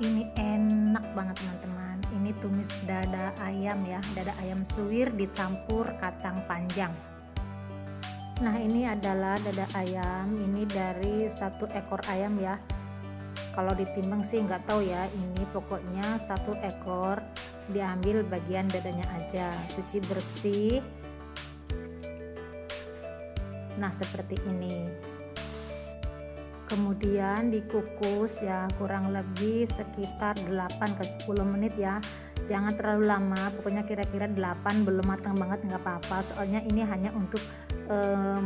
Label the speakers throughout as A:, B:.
A: Ini enak banget teman-teman. Ini tumis dada ayam ya, dada ayam suwir dicampur kacang panjang. Nah, ini adalah dada ayam, ini dari 1 ekor ayam ya. Kalau ditimbang sih nggak tahu ya, ini pokoknya 1 ekor, diambil bagian dadanya aja, cuci bersih. Nah, seperti ini. Kemudian dikukus ya, kurang lebih sekitar 8 ke 10 menit ya. Jangan terlalu lama, pokoknya kira-kira 8, belum matang banget nggak apa-apa, soalnya ini hanya untuk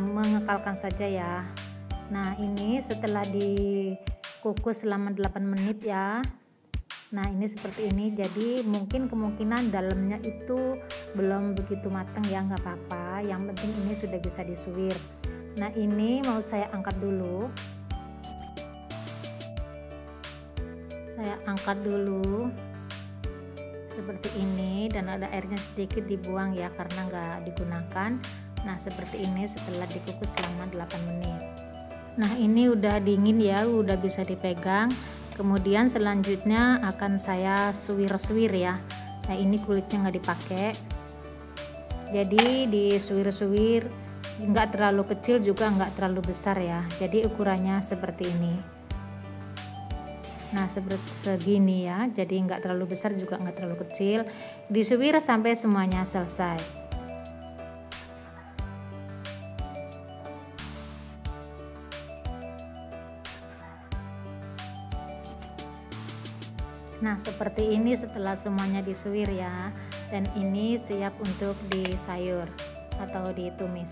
A: mengekalkan saja ya. Nah, ini setelah dikukus selama 8 menit ya. Nah, ini seperti ini, jadi mungkin kemungkinan dalamnya itu belum begitu matang ya, nggak apa-apa, yang penting ini sudah bisa disuwir. Nah, ini mau saya angkat dulu. Saya angkat dulu seperti ini, dan ada airnya sedikit dibuang ya karena nggak digunakan. Nah, seperti ini setelah dikukus selama 8 menit. Nah, ini udah dingin ya, udah bisa dipegang. Kemudian selanjutnya akan saya suwir-suwir ya. Nah, ini kulitnya nggak dipakai, jadi disuwir-suwir, nggak terlalu kecil juga nggak terlalu besar ya, jadi ukurannya seperti ini. Nah, seperti segini ya, jadi nggak terlalu besar juga nggak terlalu kecil. Disuwir sampai semuanya selesai. Nah, seperti ini setelah semuanya disuwir ya, dan ini siap untuk disayur atau ditumis.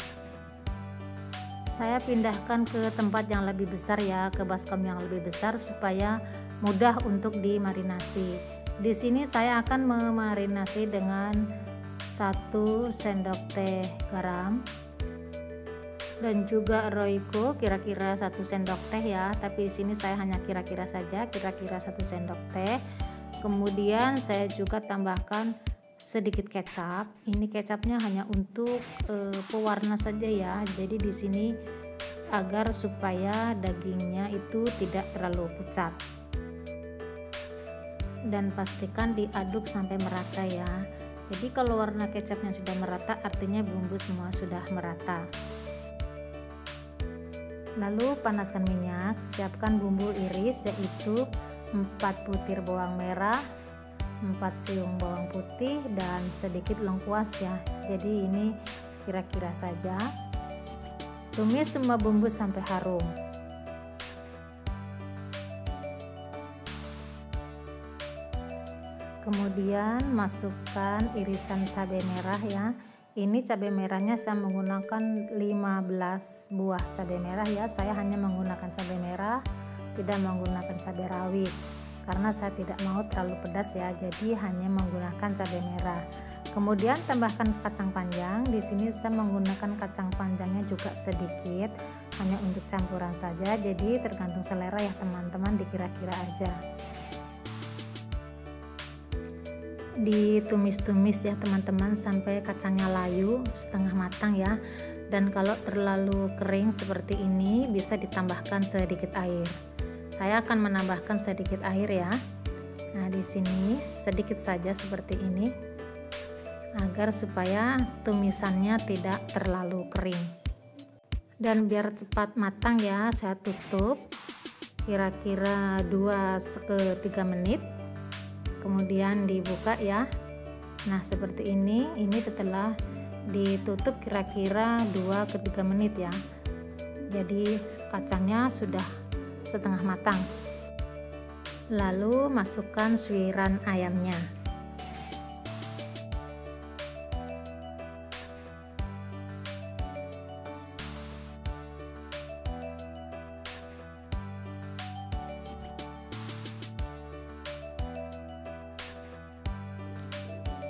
A: Saya pindahkan ke tempat yang lebih besar ya, ke baskom yang lebih besar supaya mudah untuk dimarinasi. Di sini saya akan memarinasi dengan 1 sendok teh garam dan juga Royco kira-kira 1 sendok teh ya, tapi di sini saya hanya kira-kira saja, kira-kira 1 sendok teh. Kemudian saya juga tambahkan sedikit kecap. Ini kecapnya hanya untuk pewarna saja ya. Jadi di sini agar supaya dagingnya itu tidak terlalu pucat. Dan pastikan diaduk sampai merata ya. Jadi kalau warna kecapnya sudah merata, artinya bumbu semua sudah merata. Lalu panaskan minyak, siapkan bumbu iris yaitu 4 butir bawang merah, 4 siung bawang putih, dan sedikit lengkuas ya. Jadi ini kira-kira saja. Tumis semua bumbu sampai harum. Kemudian masukkan irisan cabai merah ya. Ini cabai merahnya saya menggunakan 15 buah cabai merah ya. Saya hanya menggunakan cabai merah, tidak menggunakan cabai rawit karena saya tidak mau terlalu pedas ya. Jadi hanya menggunakan cabai merah. Kemudian tambahkan kacang panjang. Di sini saya menggunakan kacang panjangnya juga sedikit, hanya untuk campuran saja. Jadi tergantung selera ya teman-teman, dikira-kira aja. Ditumis-tumis ya teman-teman sampai kacangnya layu setengah matang ya. Dan kalau terlalu kering seperti ini bisa ditambahkan sedikit air. Saya akan menambahkan sedikit air ya. Nah, di sini sedikit saja seperti ini agar supaya tumisannya tidak terlalu kering. Dan biar cepat matang ya, saya tutup kira-kira 2 ke 3 menit. Kemudian dibuka ya. Nah, seperti ini setelah ditutup kira-kira 2 ke 3 menit ya. Jadi kacangnya sudah setengah matang. Lalu masukkan suwiran ayamnya.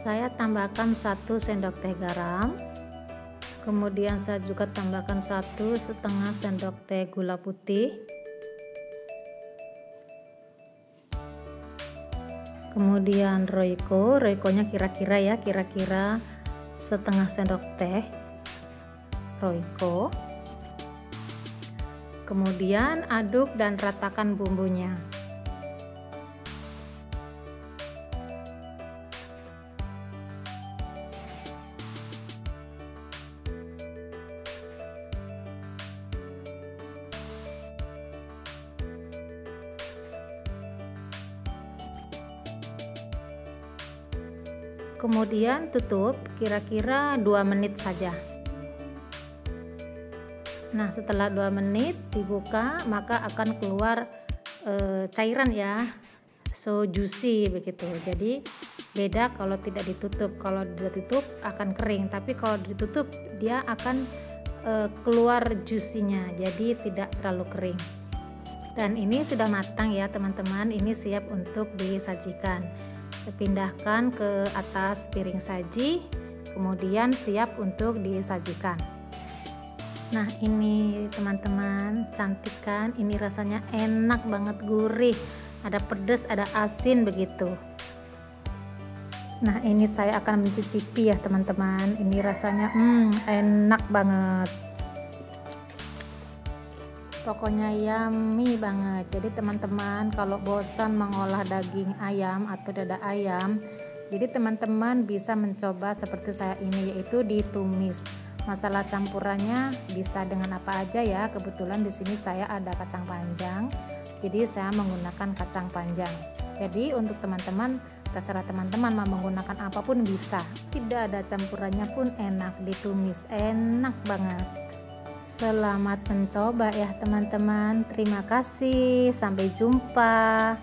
A: Saya tambahkan 1 sendok teh garam. Kemudian saya juga tambahkan 1,5 sendok teh gula putih. Kemudian Royco-nya kira-kira ya, kira-kira setengah sendok teh Royco. Kemudian aduk dan ratakan bumbunya. Kemudian tutup kira-kira 2 menit saja. Nah, setelah 2 menit dibuka, maka akan keluar cairan ya, so juicy begitu. Jadi beda kalau tidak ditutup. Kalau ditutup akan kering, tapi kalau ditutup dia akan keluar juicy-nya, jadi tidak terlalu kering. Dan ini sudah matang ya teman-teman, ini siap untuk disajikan. Saya pindahkan ke atas piring saji, kemudian siap untuk disajikan. Nah, ini teman-teman, cantik kan? Ini rasanya enak banget, gurih, ada pedas, ada asin begitu. Nah, ini saya akan mencicipi ya teman-teman. Ini rasanya enak banget. Pokoknya yummy banget. Jadi teman-teman kalau bosan mengolah daging ayam atau dada ayam, jadi teman-teman bisa mencoba seperti saya ini, yaitu ditumis. Masalah campurannya bisa dengan apa aja ya. Kebetulan di sini saya ada kacang panjang, jadi saya menggunakan kacang panjang. Jadi untuk teman-teman, terserah teman-teman mau menggunakan apapun bisa. Tidak ada campurannya pun enak, ditumis enak banget. Selamat mencoba ya teman-teman. Terima kasih. Sampai jumpa.